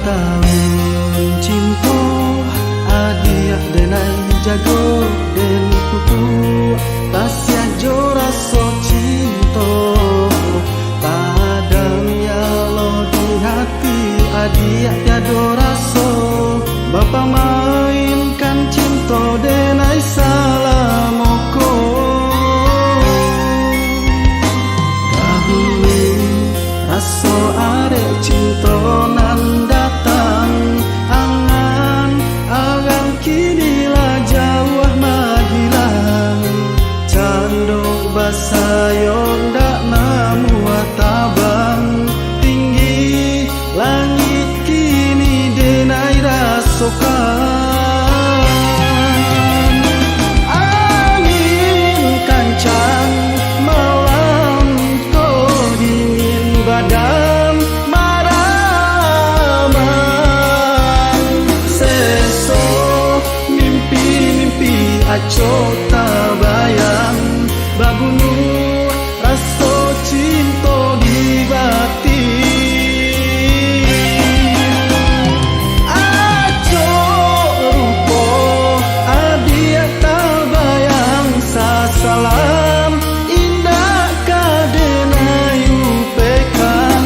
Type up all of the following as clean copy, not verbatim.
tahun cinta adiak denai jago den kuku tasya jo raso cinta padam ya lo di hati adiak tiado raso Bapa mainkan cinta denai salamoko dahulu raso arek cinta nan datang angan angan kini lah jauh menghilang candok basayong dak namu tabang tinggi langit kini denai rasokan angin kancang malam kau dingin badan maraman seso mimpi-mimpi aco tak bayang babunu raso cinta di bati aco rupo adia tak bayang sasalam indah kadenai upekan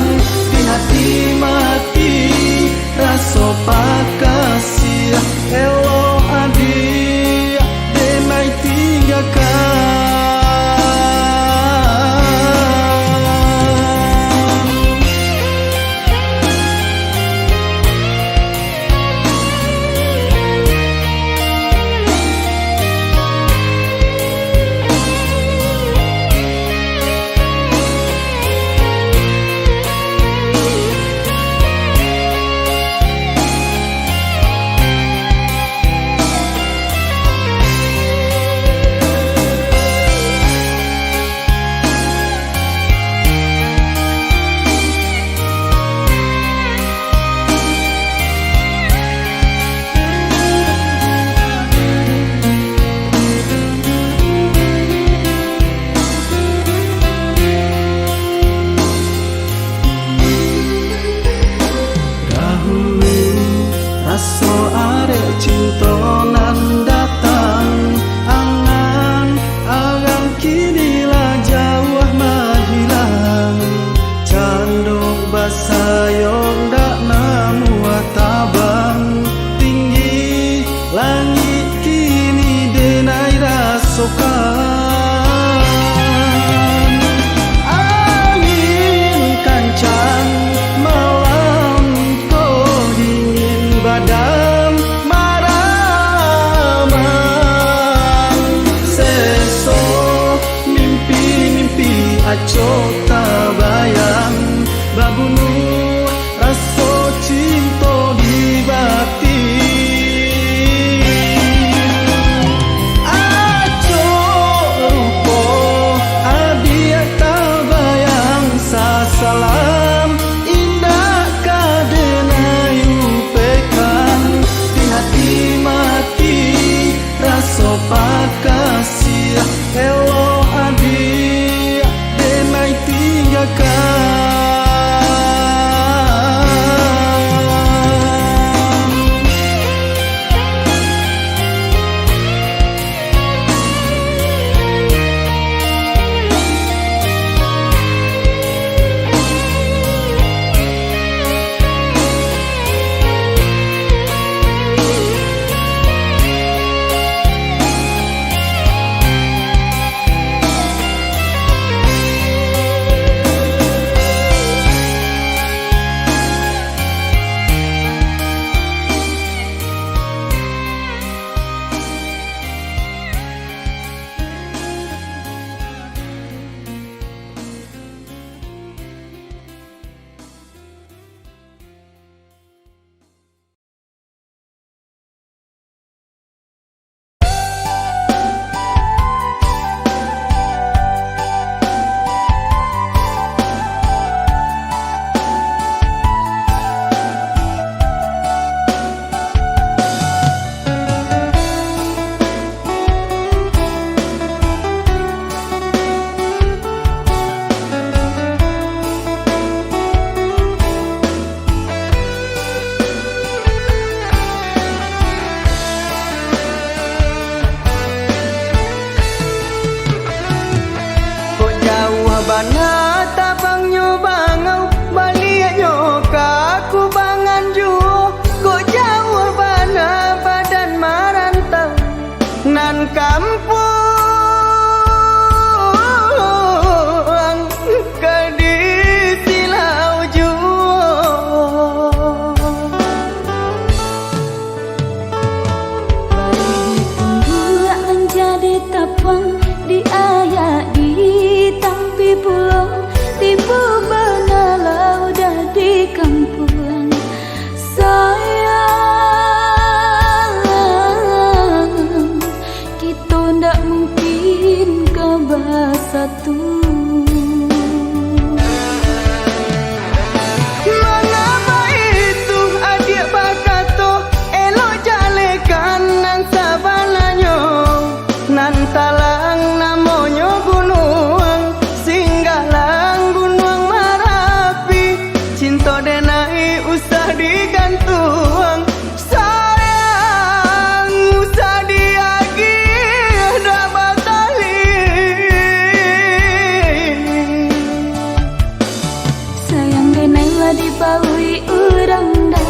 dibaui urang dah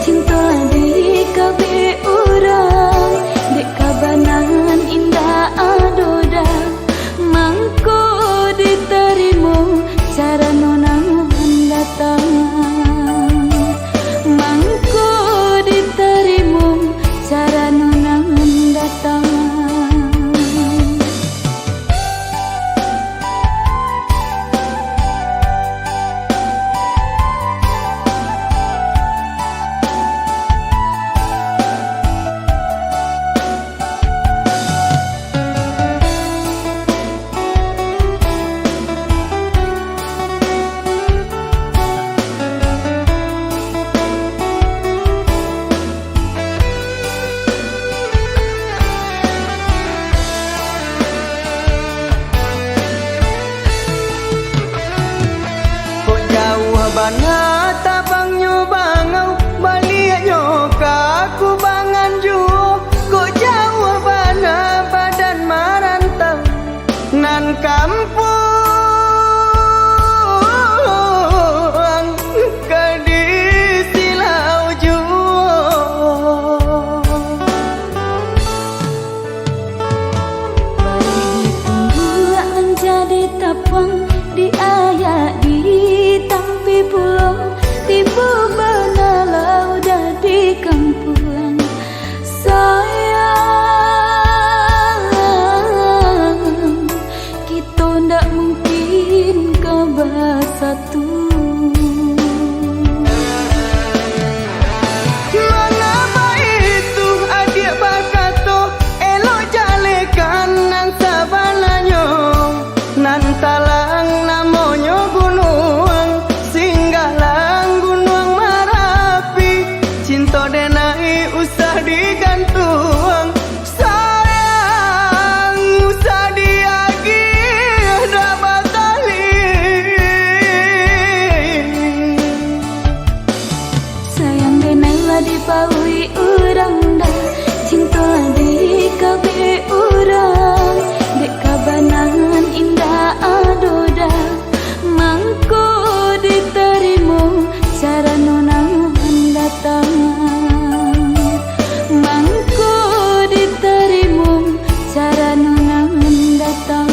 cinta di kabe urang dek kabanan indah adoda mangko diterima cara nonang datang mangko diterima cara nonang datang. Bana tabang nyo bangau balik nyo kaku bangan juo kok jauh bana badan marantau nan kampung kadi silau juo Bari tunggu menjadi tapang di ayak di tampi pulau tiba benalau dari kampung sayang kita ndak mungkin kabar satu. Mengapa itu adik bakato elok jalekan nang sabananyo nan talang namonyo gunung singgalang gunung Marapi cinta denai usah digantung sayang usah diagi dah batali Sayang denailah dibaui urang dah cinta di kabe urang dek kabanan indah adoda mangko diterima cara nonang datang mangko diterima cara nonang datang.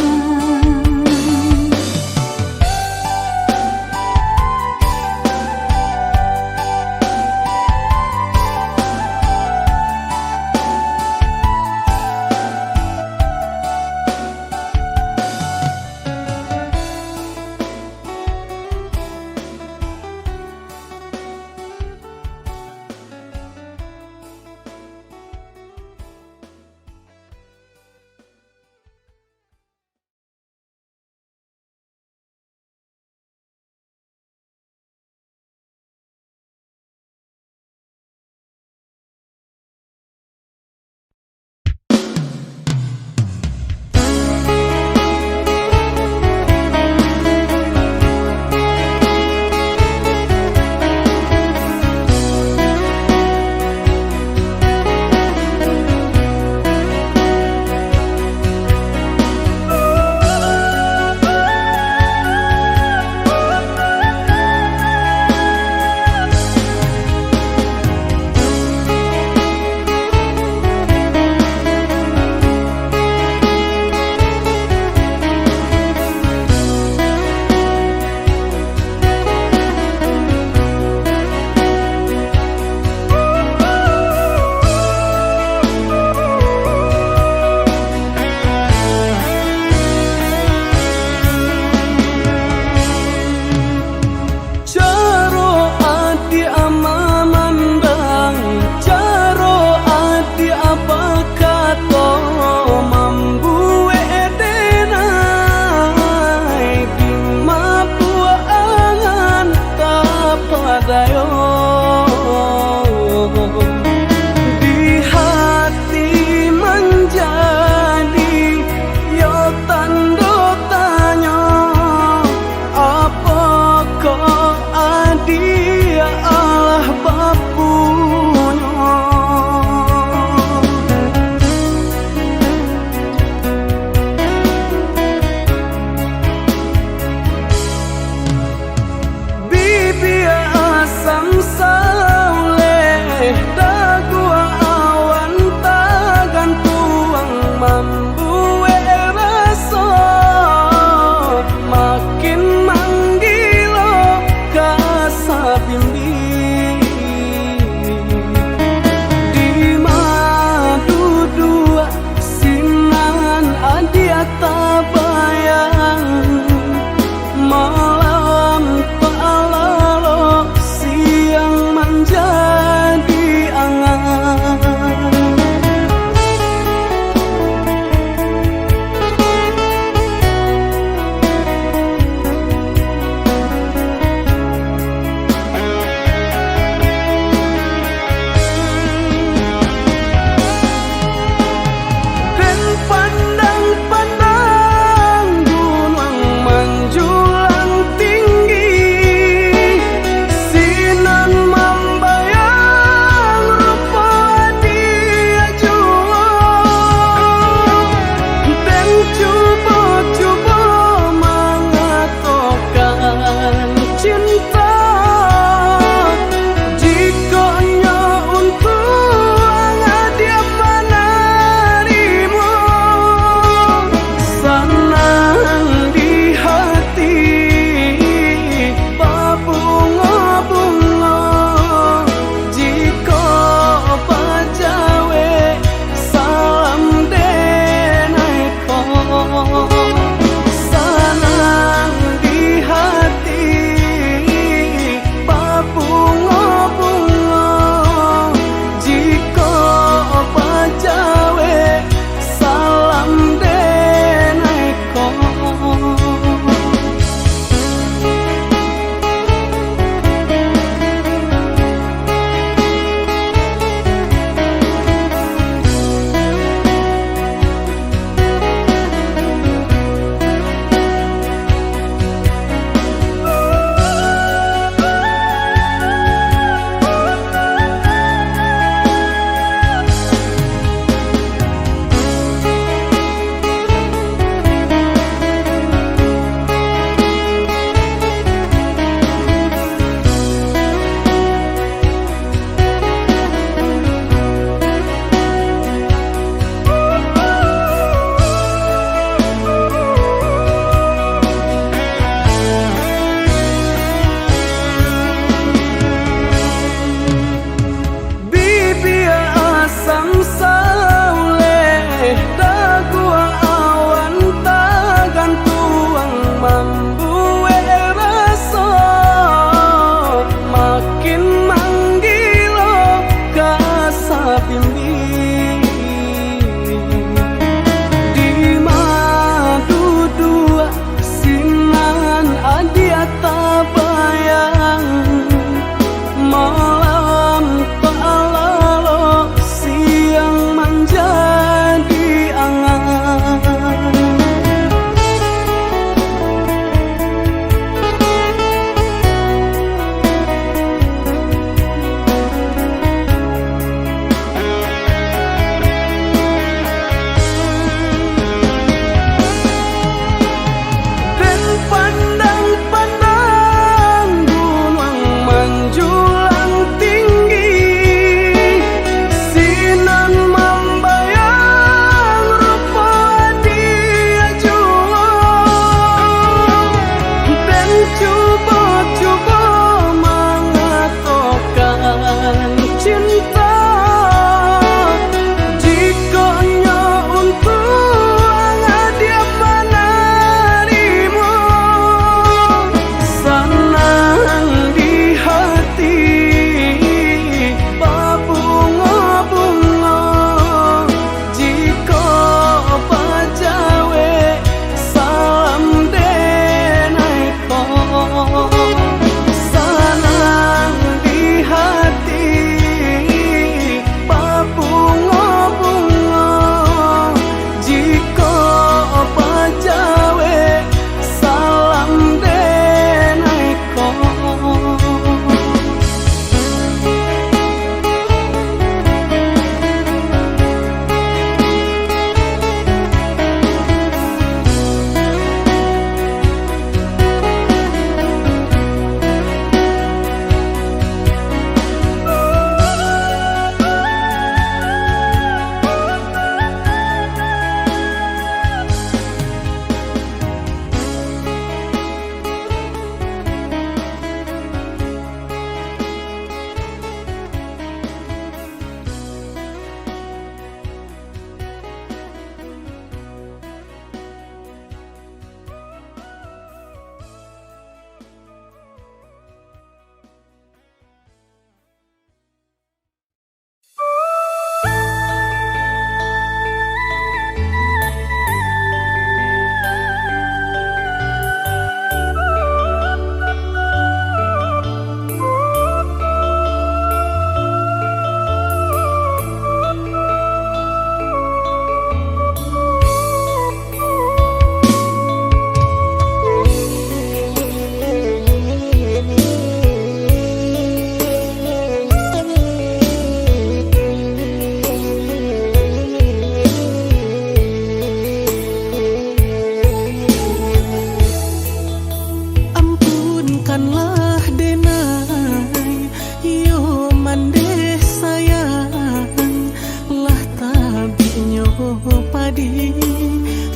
padi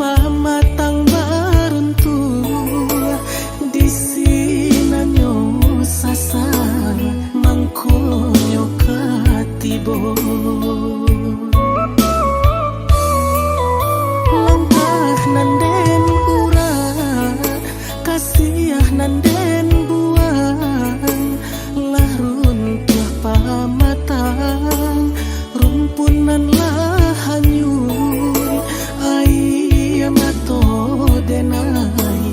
pamatang baruntua di sinanyo sasa mangkonyo katibo langkah nanden ura kasih nanden buang lah runtuh pamatang rumpunan lah hanyut ai mato denai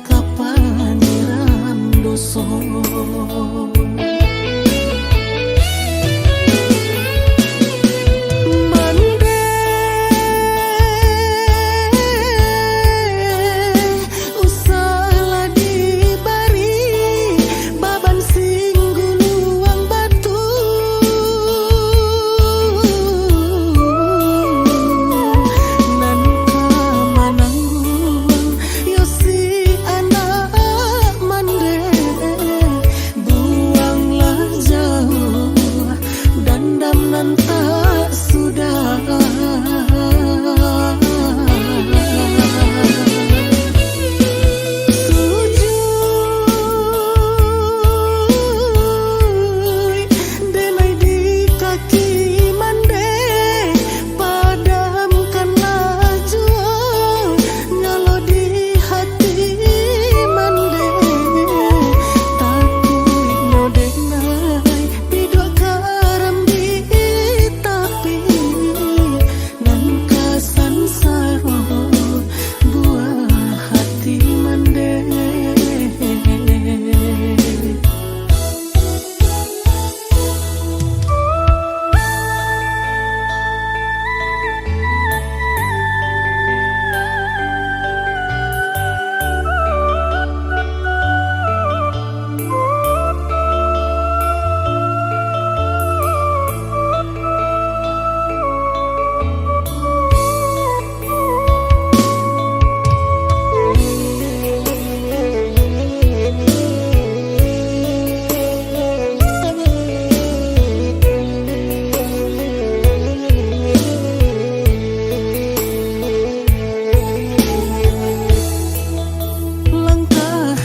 kapaniran doso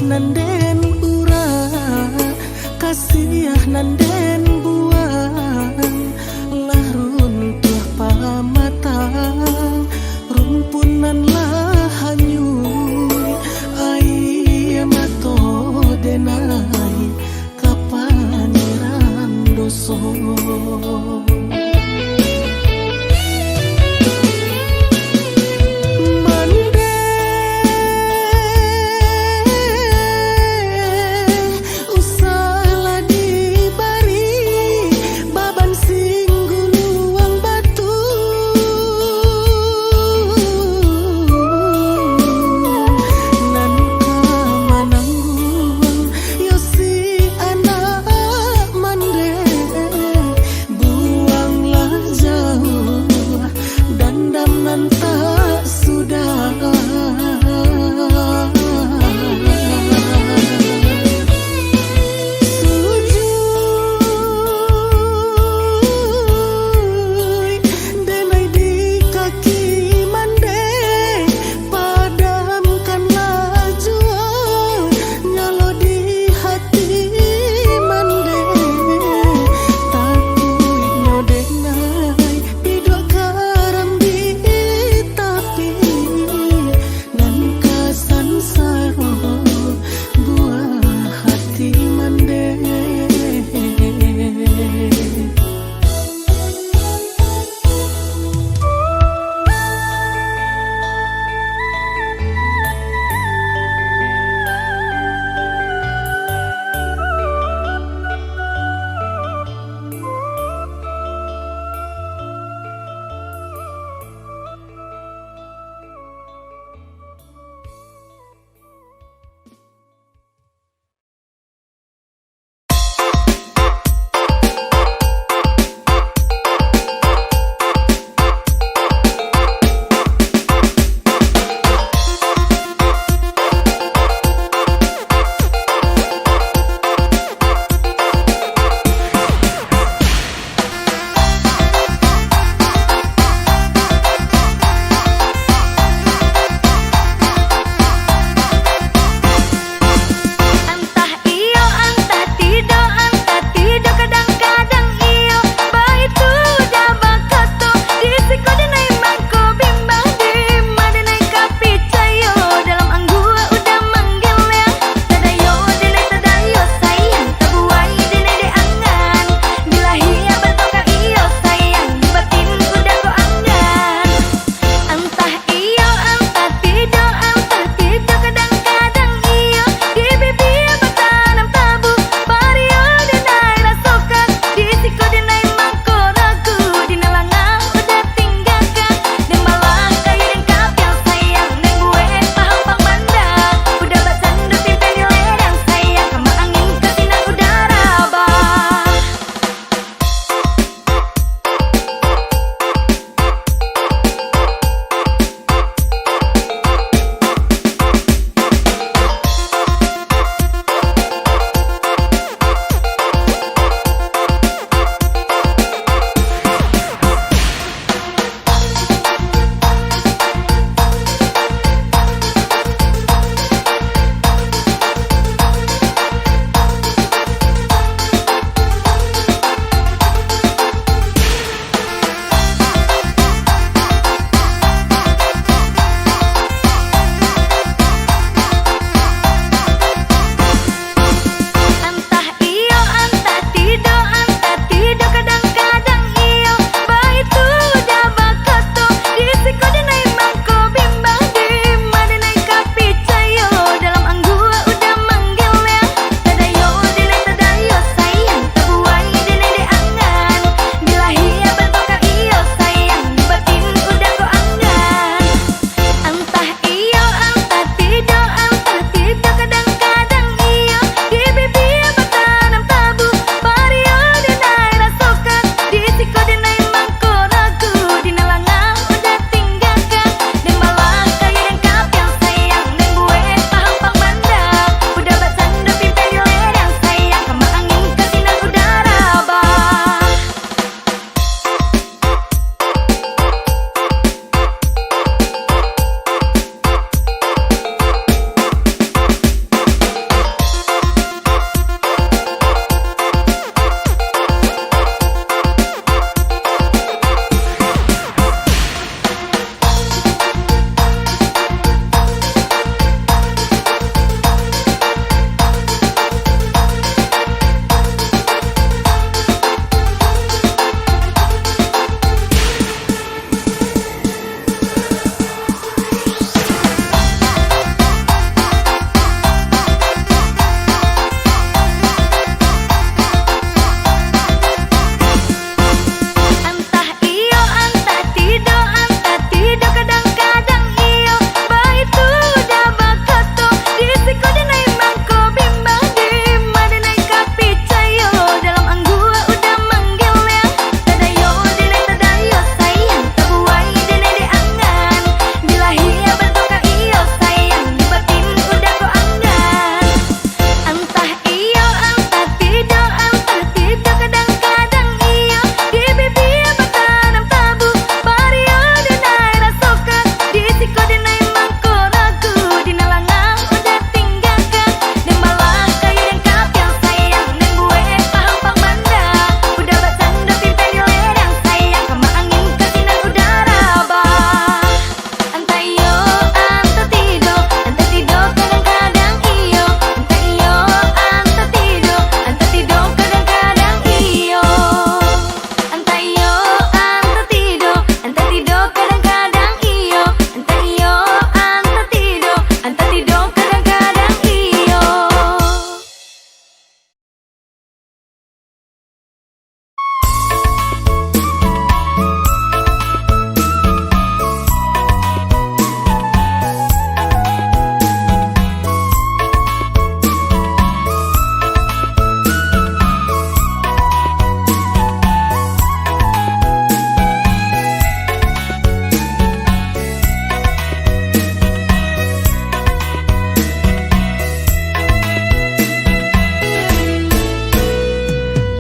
nanden ura kasih nanden buang lah runtuh pamatang rumpunan lah hanyut ai mato denai kapaniran doso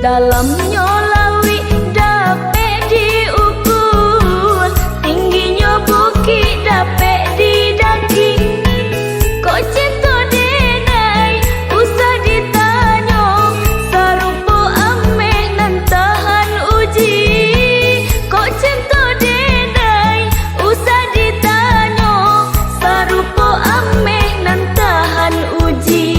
dalamnya lawi dapet diukur, tingginya bukit dapet didaki. Kok cinta denai usah ditanya, sarupo ameh nan tahan uji. Kok cinta denai usah ditanya, sarupo ameh nan tahan uji.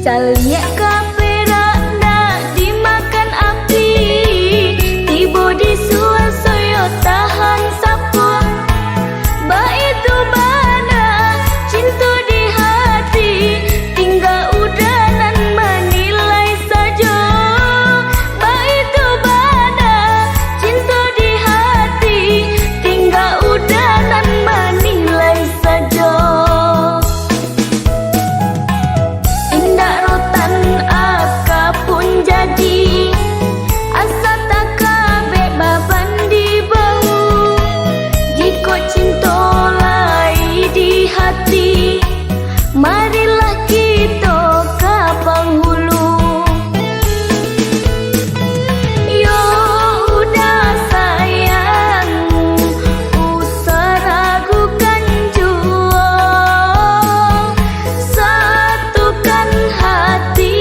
Caliak kapera nak dimakan api, tiba di suan soyo tahan sapua. Baitu bana cinta di hati, tinggal udanan menilai saja. Baitu bana cinta di hati, tinggal udanan menilai saja. Jadi asa tak kabeh baban di bau, jika cinta lai di hati, marilah kita ke penghulu. Yo udah sayang, usah ragukan jua, satukan hati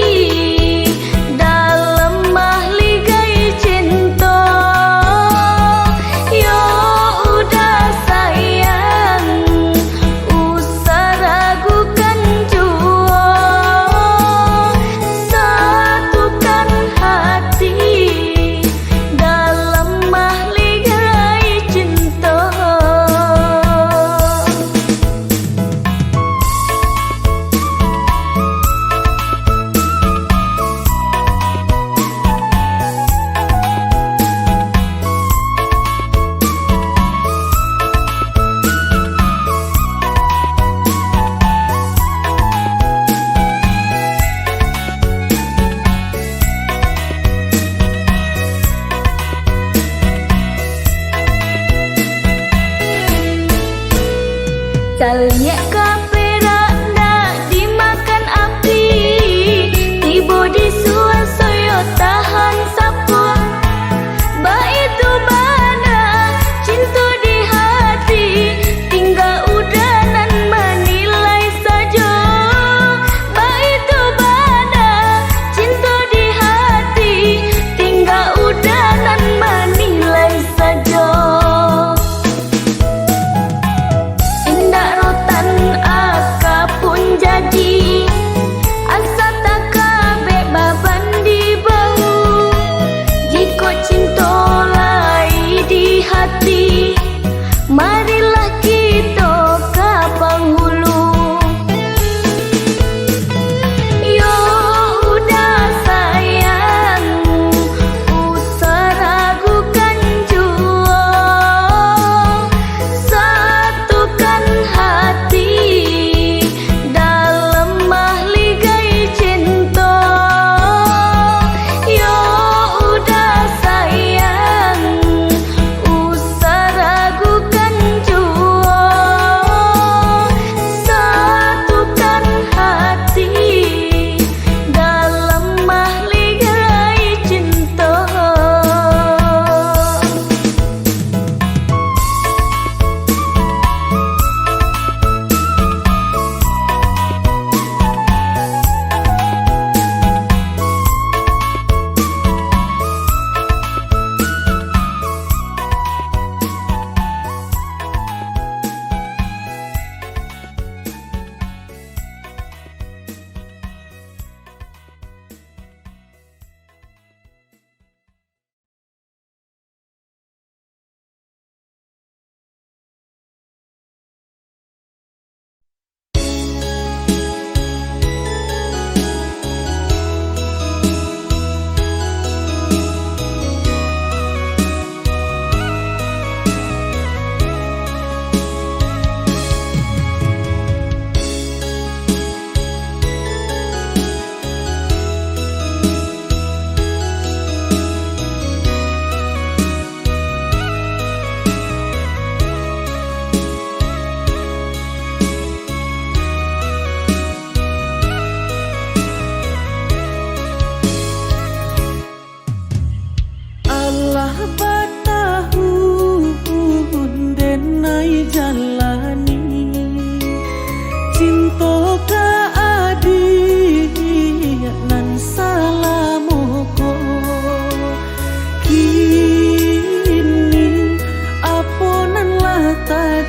Caliak kapera nak dimakan api, tiba di suan soyo tahan sapua. Baitu bana cinta di hati, tinggal udanan menilai saja. Baitu bana cinta di hati, tinggal udanan menilai saja. Indak rotan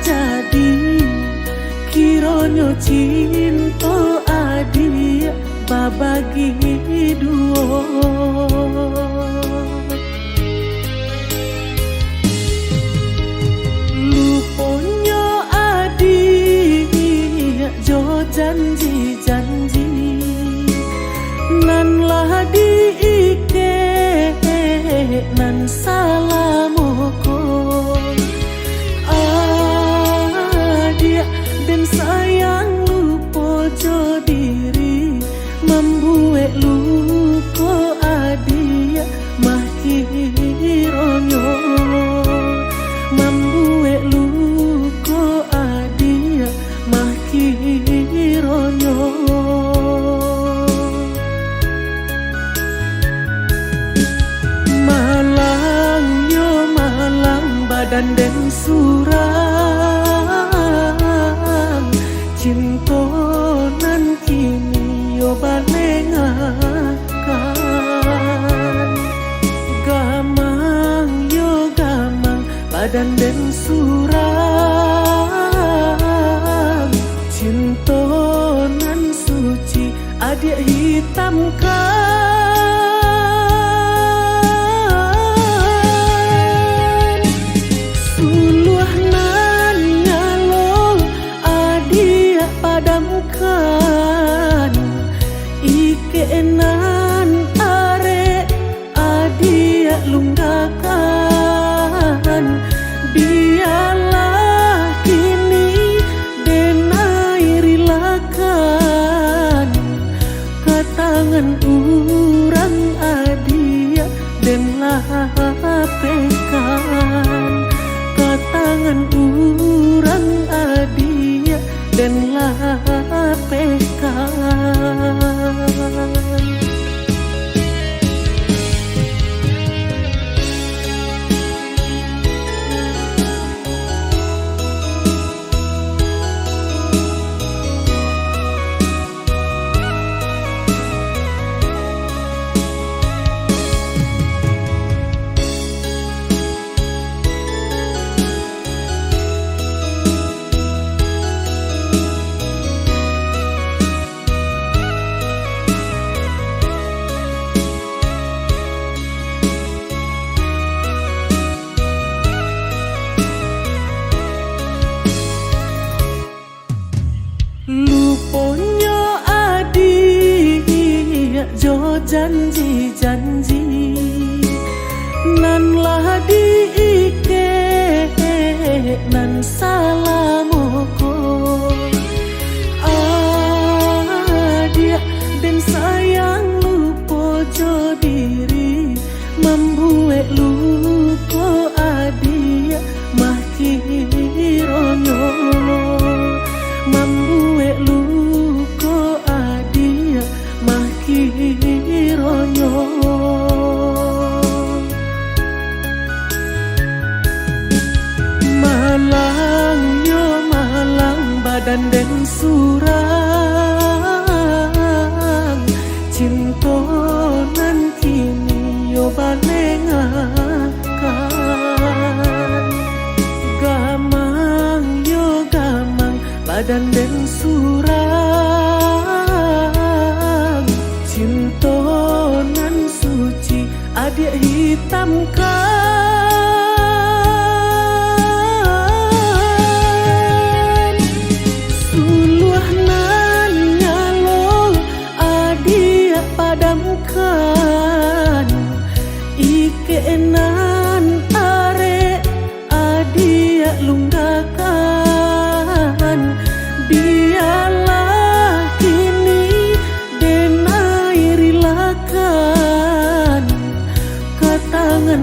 jadi kironyo cinta adi babagi duo luponyo adi jo janji nan lah diike nan salamoko adia dan sayang lupo jo diri membuat lupo adia mahironyo membuat luko adia mahironyo badan dan surang cinta nan kini yo balengakan gamang yo gamang badan dan surang cinta nan suci adik hitamkan ikenan are adia lunggakan biarlah kini denai rilakan katangan urang adia den lapekan katangan urang adia den lapekan luponyo adi jo janji nan lah diike nan salamoko adia dan sayang lupo jo diri membuat lupo adia mahironyo membuat luko adia mahironyo malang badan dan surang cinta nan kini yo balengakan gamang yo gamang badan dan surang cinta nan suci adik hitamkan suluh nan nyalo adik padamkan ikenan are adik lunggakan biarlah kini denai rilakan katangan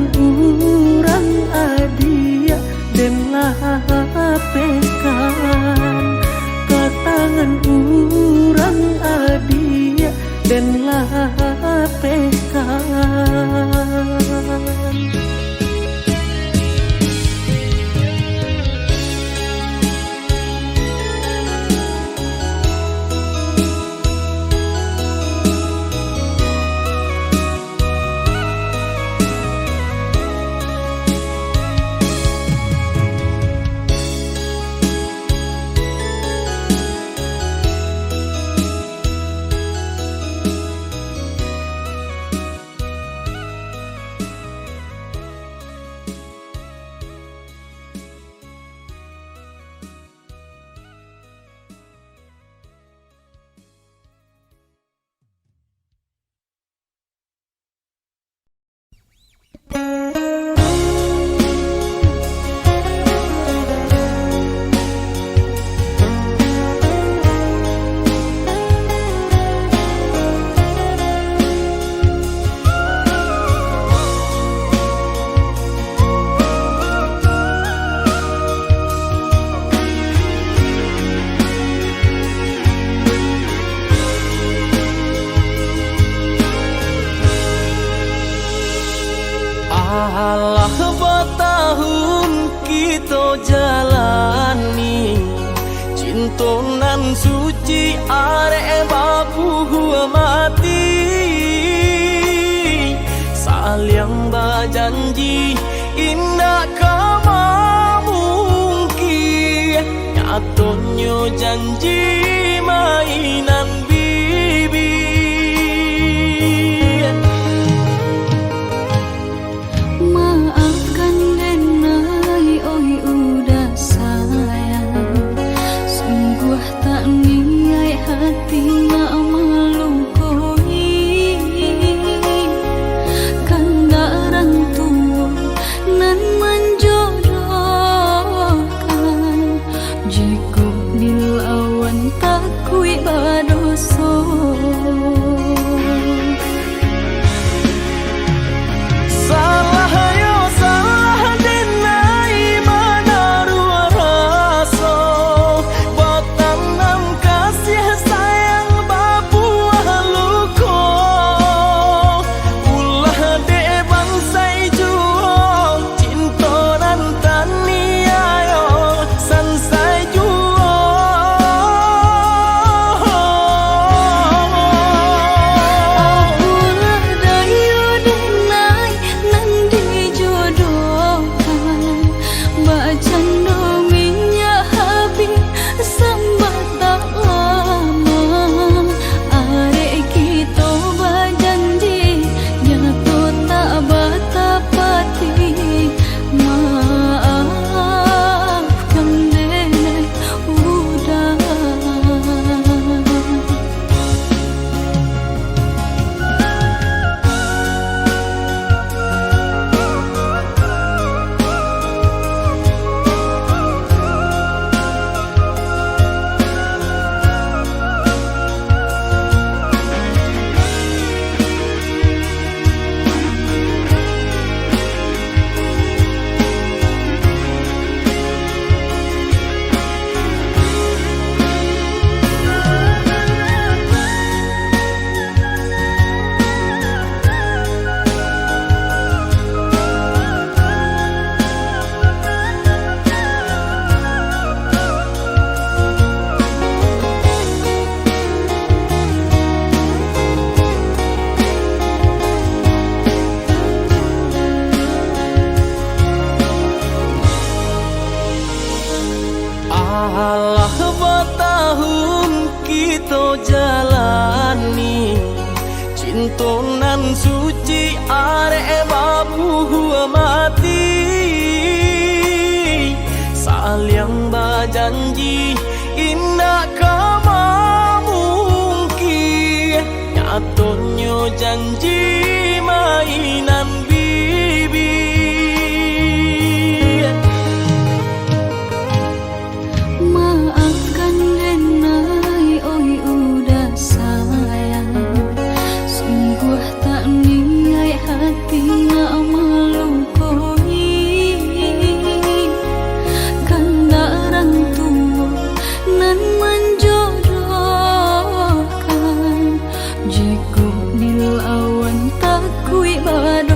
kita jalani, cinta nan suci arek babu mati, saling berjanji indah kama mungkin, nyatanya janji mainan bibi. Maafkan Denai, oi udah sayang, sungguh tak niat hatinya melukoi, kan darang tua nan menjodohkan, jika dilawan tak kui badoso. Alah bertahun kita jalani, cinta nan suci arek babu mati, saling berjanji indah kama mungkin, nyatanya janji mainan bibi. Maafkan Denai, oi udah sayang, sungguh tak niat hatinya melukoi, kan darang tua nan menjodohkan, jika dilawan tak kui badan.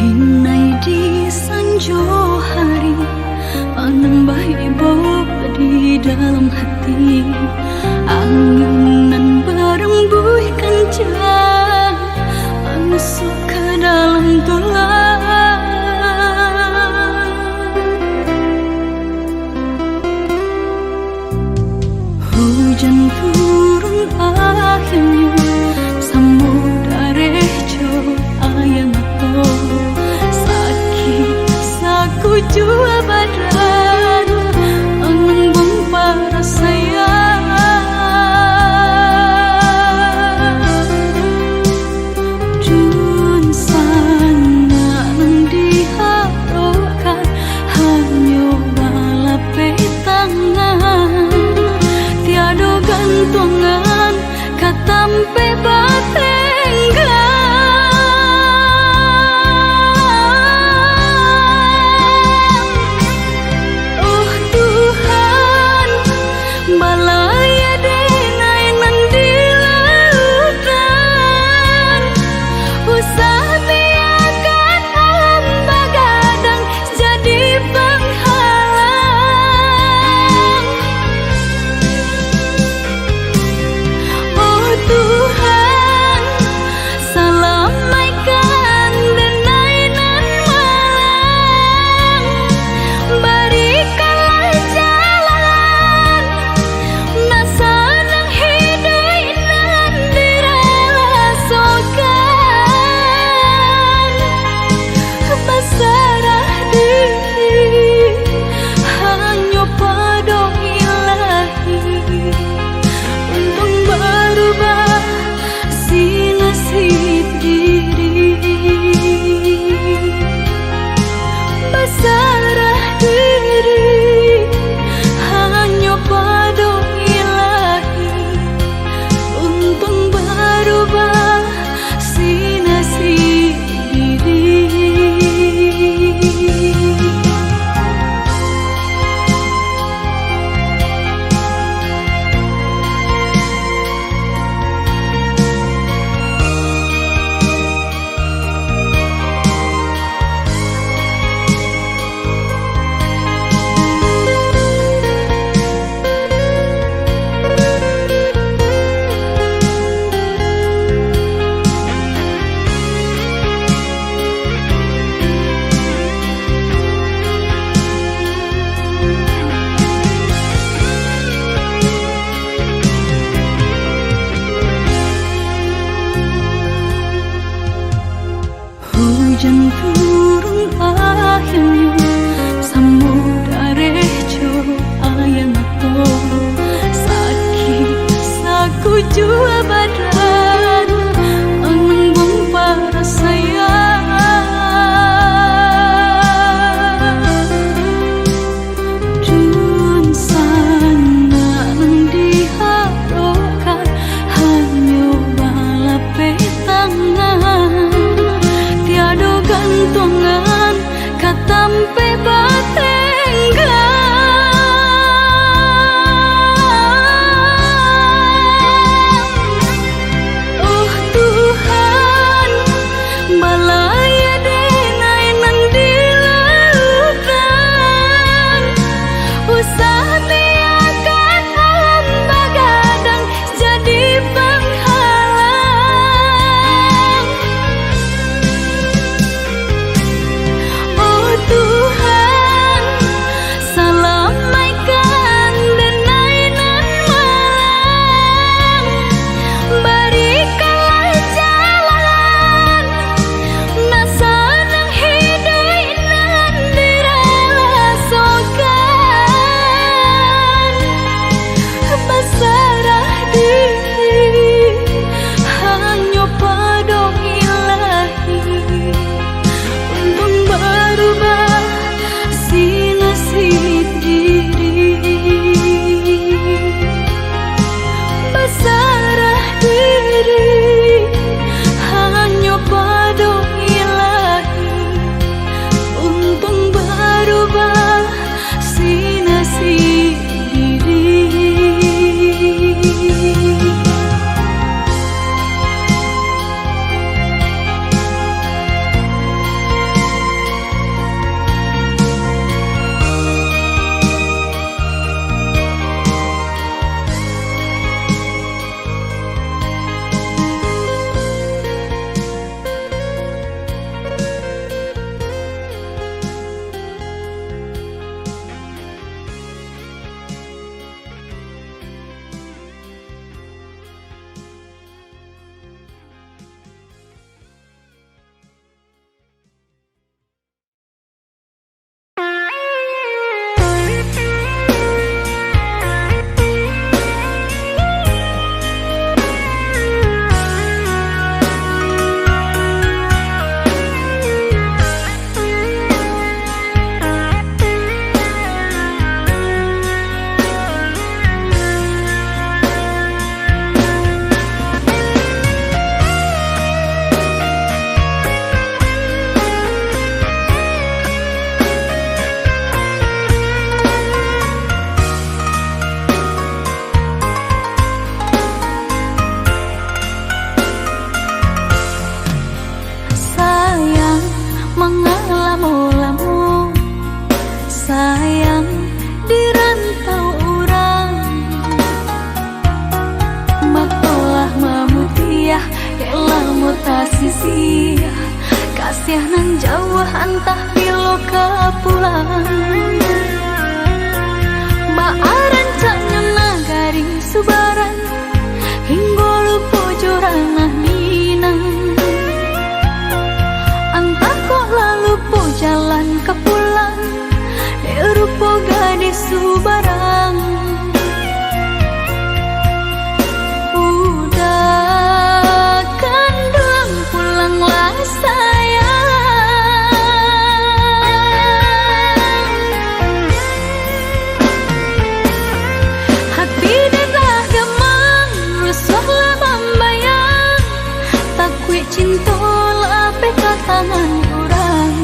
Inai di sanjo hari menambah ibu di dalam hati. Angin nan berembus kencang masuk ke dalam tulang. Hujan turun akhirnya samudra rejo ayam aku. Sakit saku jua badan menembung para sayang. Jun sana nang diharokan hanya balape tangan. Tiada gantungan katampe batenggan. Oh Tuhan, balaya denai nan di lautan. Usah biarkan hamba gadang jadi penghalang. Oh Tuhan, salamaikan denai nan malang. Berikanlah jalan nasanang hidup nan direlasokan. Berserah diri hanya pada Ilahi untuk berubah si nasib diri. Berserah diri hanya pada Ilahi untuk berubah si nasib diri. Hujan turun akhirnya samudra rejo ayam aku. Sakit saku jua badan menembung para sayang. Jun sana nang diharokan hanya balape tangan. Tiada gantungan katampe jauh antah bilo ke pulang. Baaran caknya nagari subaran hingga lupa joranah minang. Antah kok lalu po jalan ke pulang, rupa gadis subarang. Udah kandang pulanglah sayang. Hati dah gemang, rusuhlah membayang. Takui cinta lah peka tangan orang.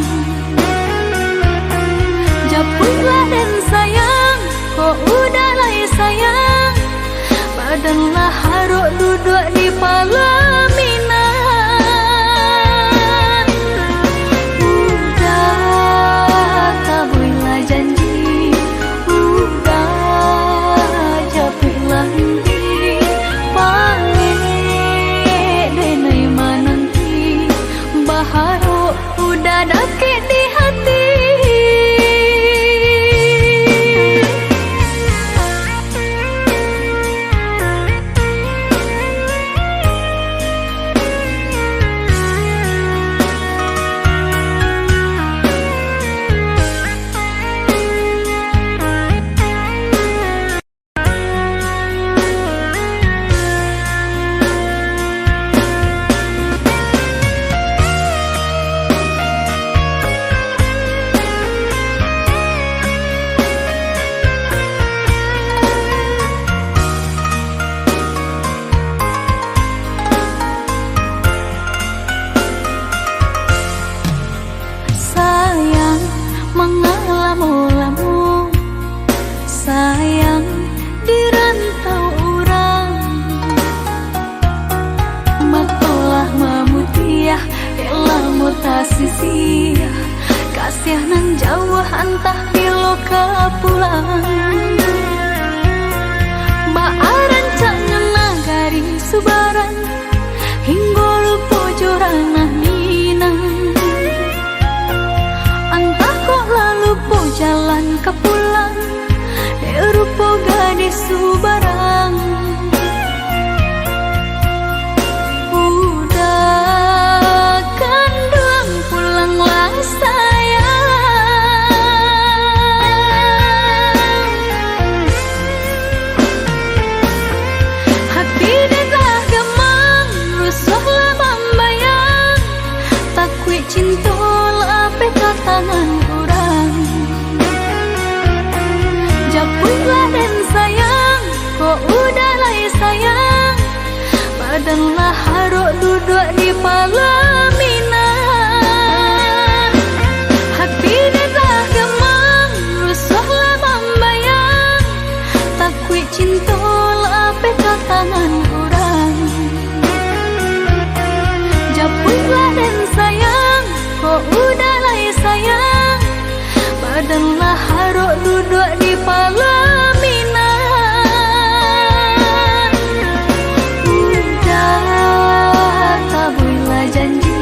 Japutlah dan sayang, kok udah lah sayang. Badanlah haruk duduk di pelaminan. Udah tak bolehlah janji, udah japutlah nanti. Panggil denai mananti, baharuk udah dakik di hati. Mengalamu-lamu sayang di rantau orang. Matolah memutiah elah mutasi sia. Kasih nan jauh antah bilo ke pulang. Baaran caknya nagari subaran hingga lupa joranah minang. Lupa jalan ke pulang, rupa gadis subarang. Udah kandang pulanglah sayang. Hati dah gemang, rusuhlah membayang. Takui cinta lah peka tangan orang. Japutlah dan sayang, kok udah lah sayang. Badanlah haruk duduk di pelaminan. Hati dah gemang, rusuhlah membayang. Takui cinta lah peka tangan orang. Japutlah dan sayang, kok udah lah sayang. Badanlah haruk duduk di pelaminan. Udah tak bolehlah janji,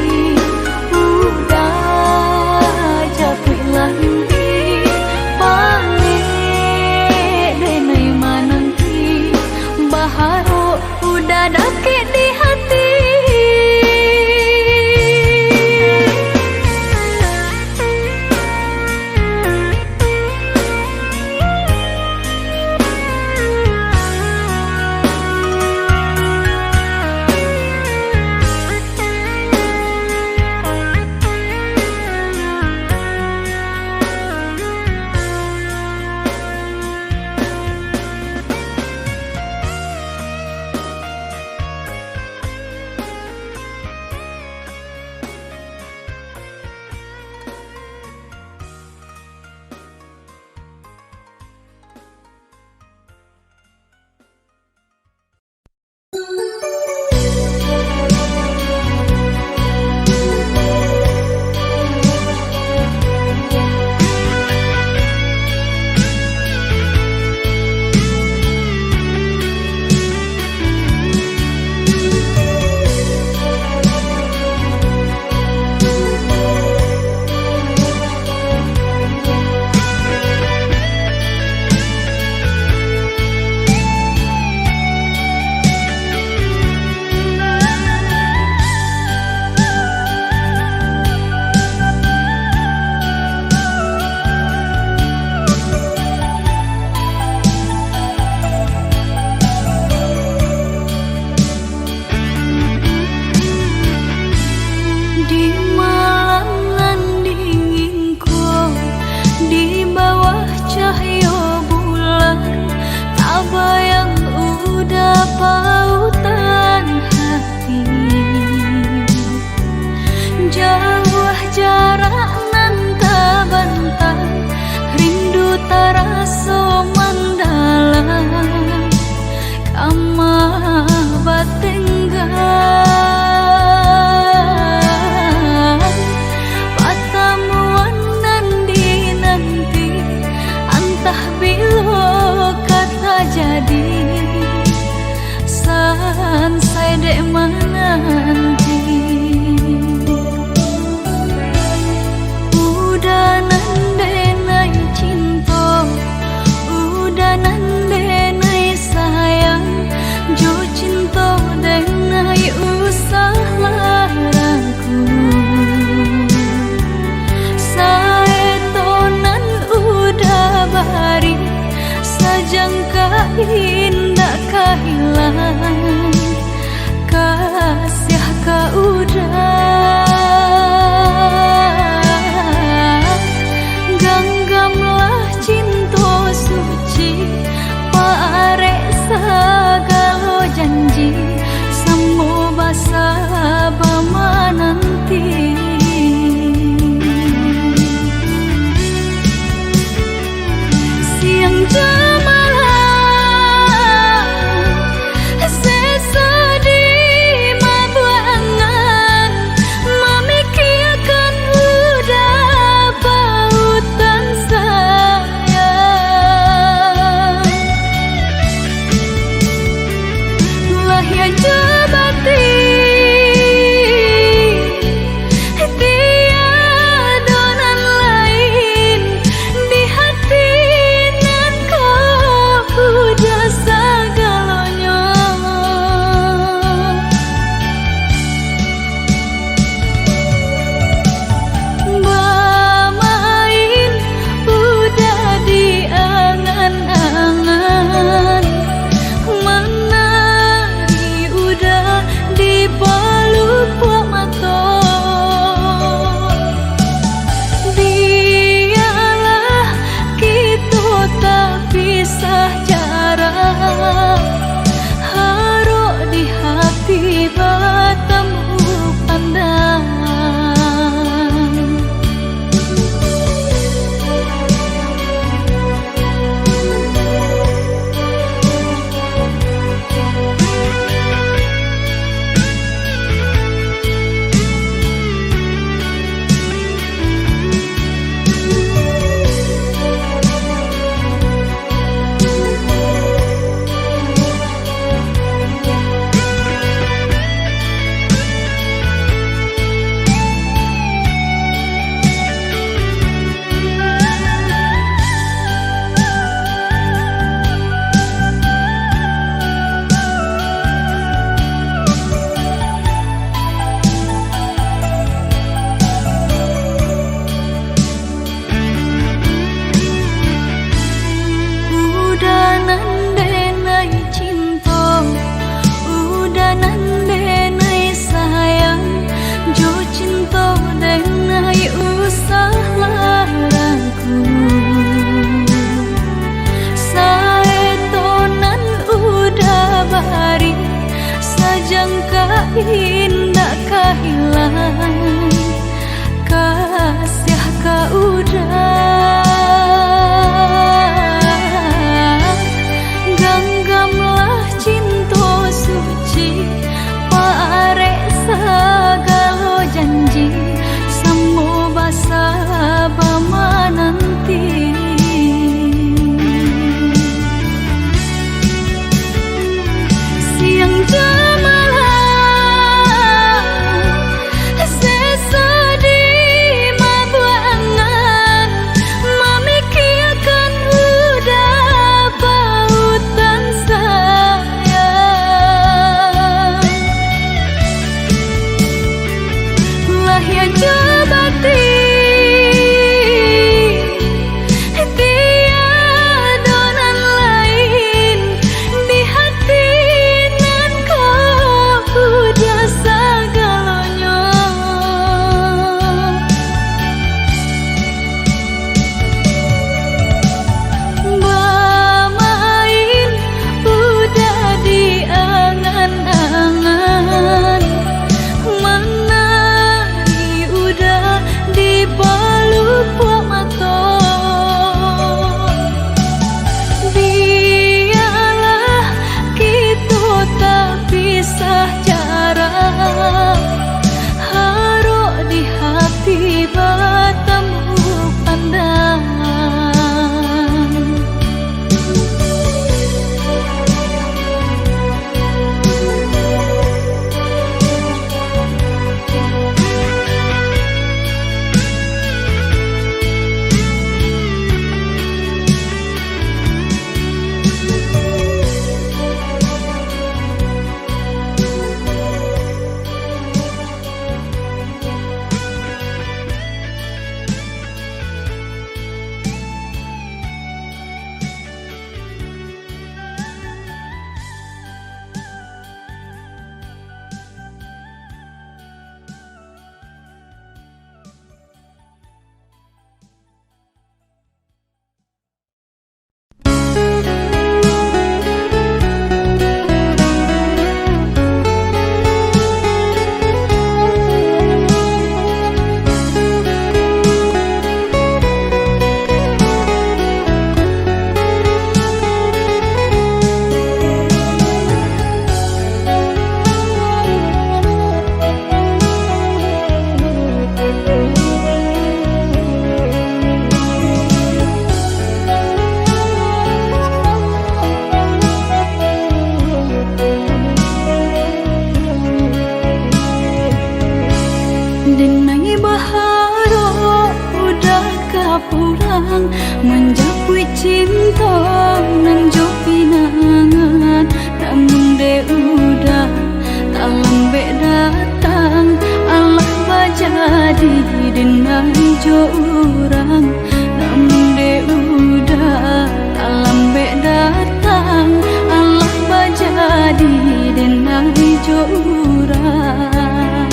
jo urang namun de udah alam be datang Allah bajadi denang jo urang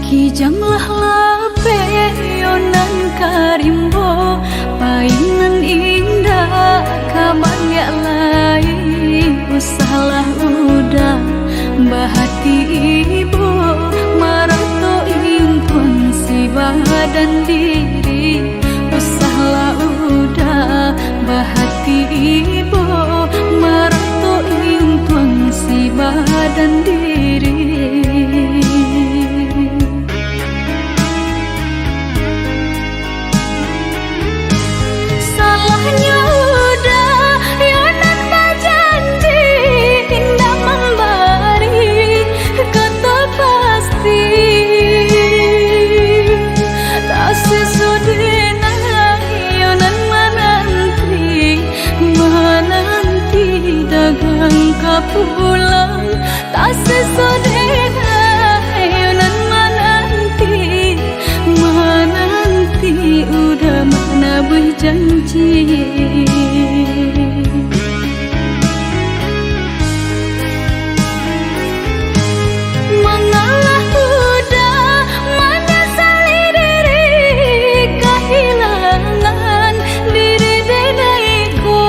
kijanglah lape yonan karimbo paingan indah kaman ya lain usahlah udah bahati ibu marato impun si badan diri usahlah udah bahati ibu marato impun si badan diri pulang tak sesodena yonan menanti udah mana berjanji mengalah udah menyesali diri kehilangan diri denaiku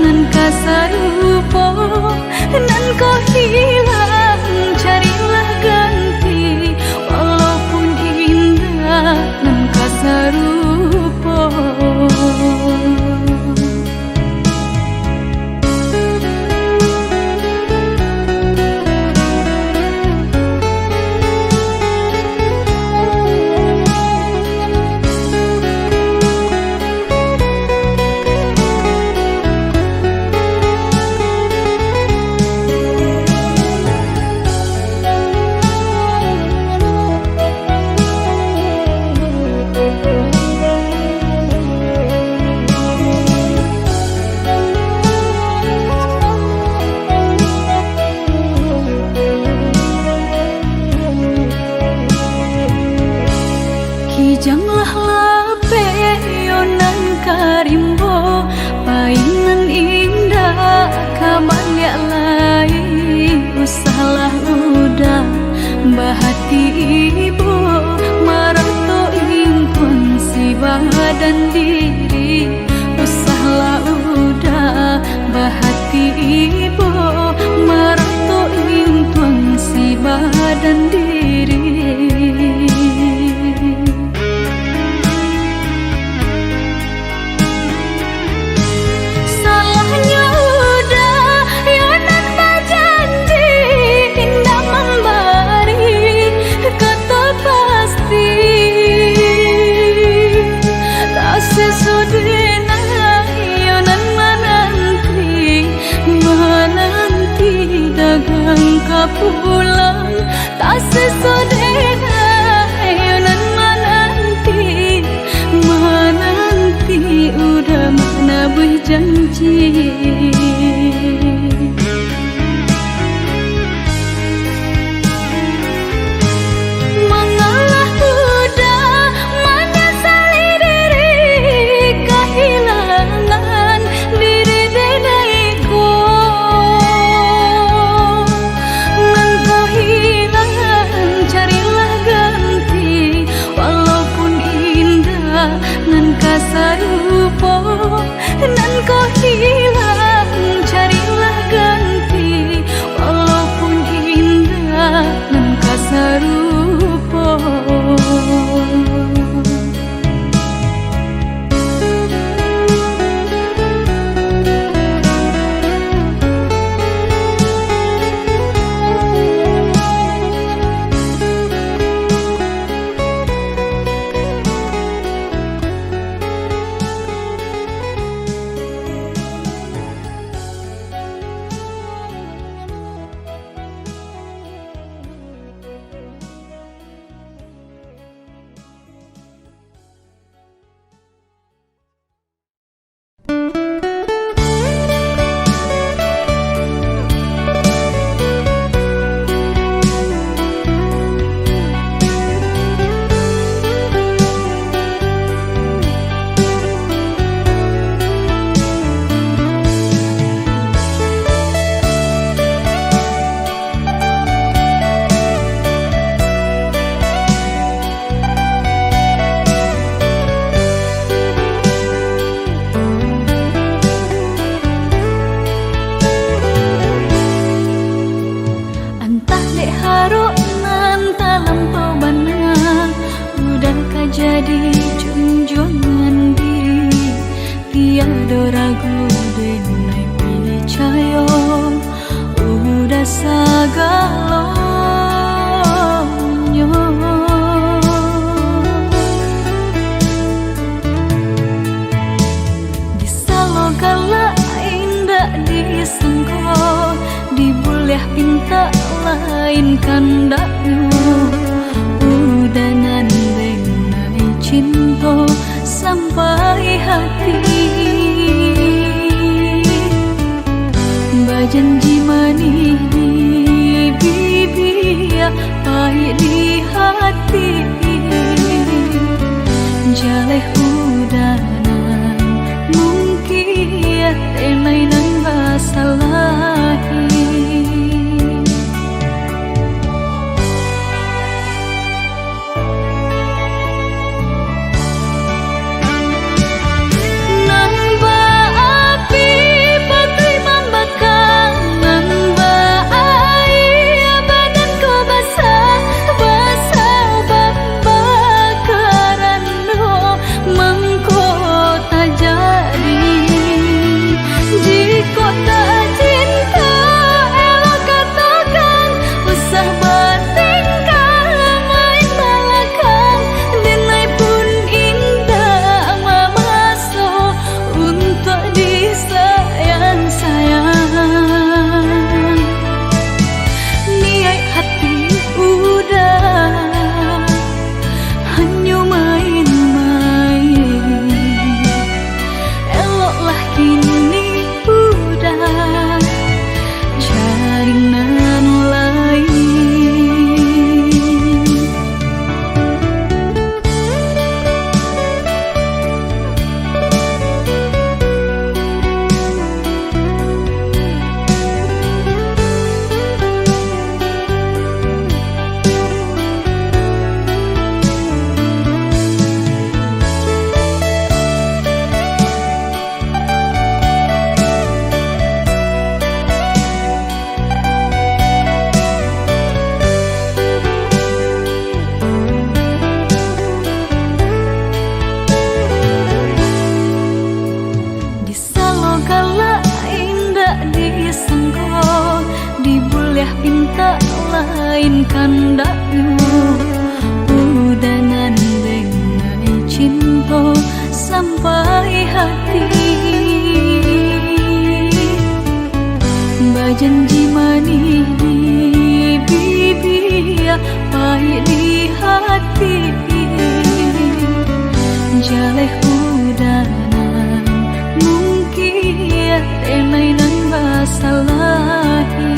nan kasarupo nan kau hilang carilah ganti walaupun indah nan kasarupo kijanglah lape yonan karimbo paingan indah kaman ya lain usahlah udah bahati ibu marato impun si badan diri usahlah udah bahati ibu marato impun si badan diri pulang tak sesodena yonan menanti udah mana berjanji mengalah udah menyesali diri kehilangan diri denaiku nan kasarupo nan kau hilang carilah ganti walaupun indah nan kasarupo haruk nan talampau bana udah kajadi junjungan diri tiada ragu denai pilih cayo udah sagalonyo disalogala indah disangko dibuliah pinta lain kandaknya udanan denai cinta sampai hati bajanji manis di bibir pahit di hati jaleh udanan mungkin tenai nan basalahi pinta lain kandaknya udanan denai cinta sampai hati bajanji manis di bibir pahit di hati jaleh udanan mungkin tenai nan basalahi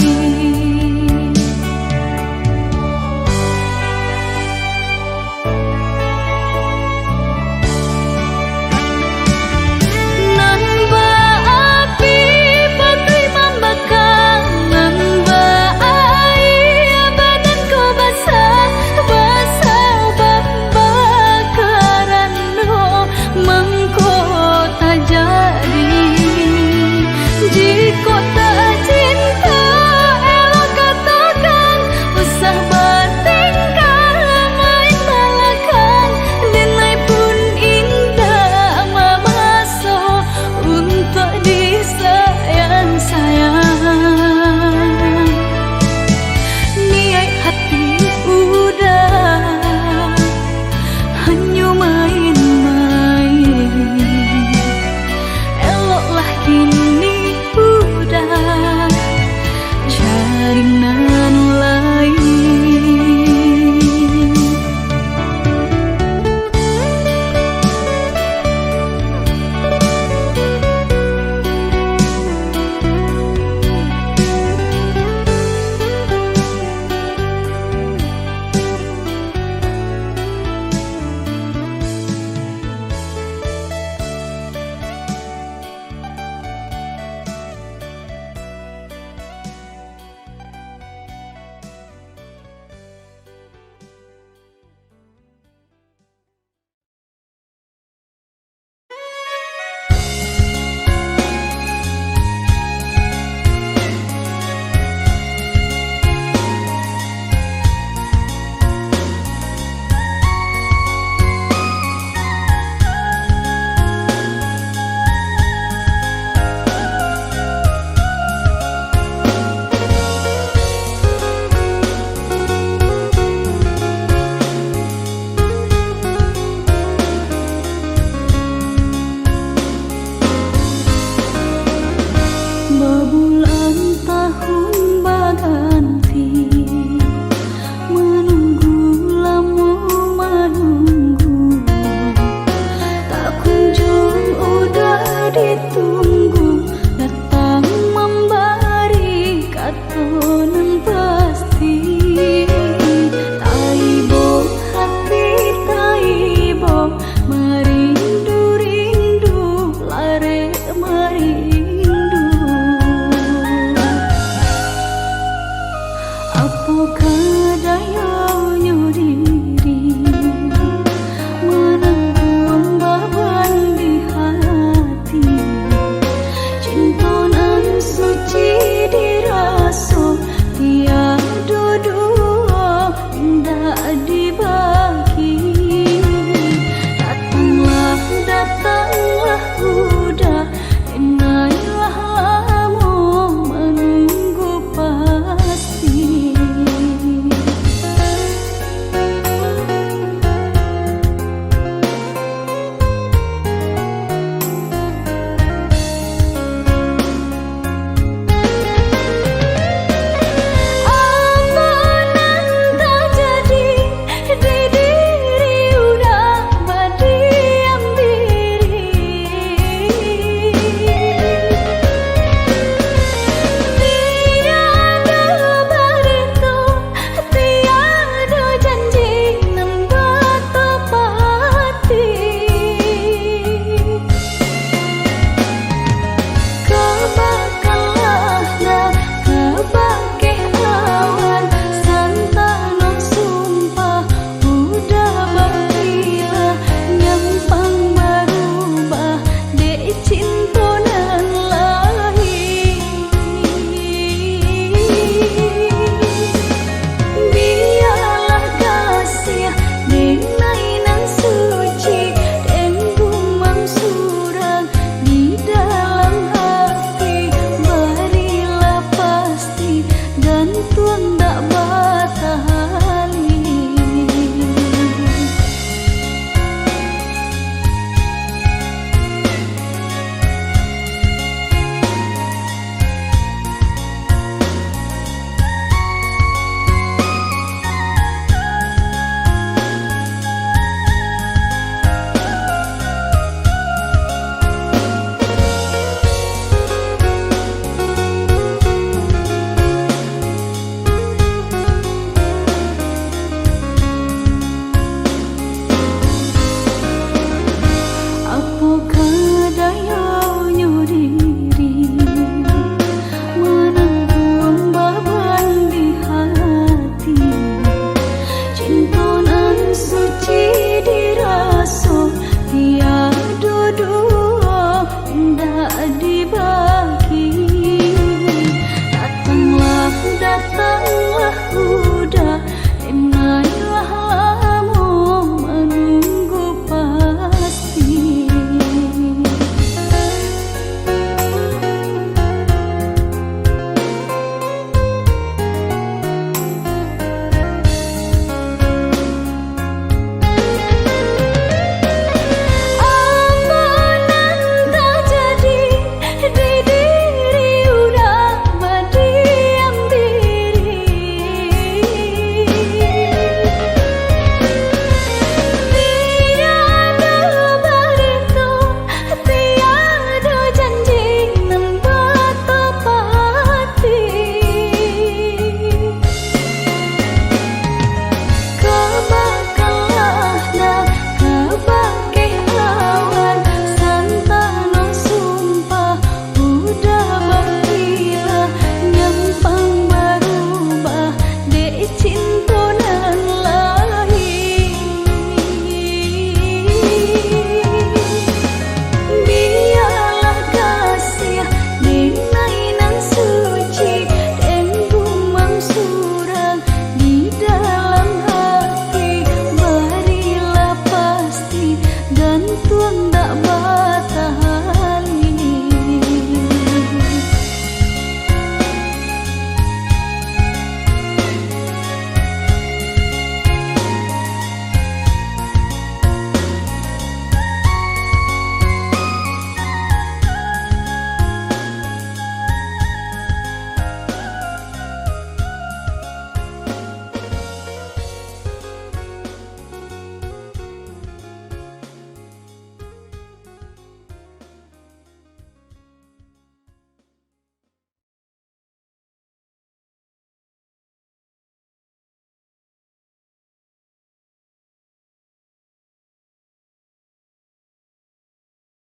Cinta nan suci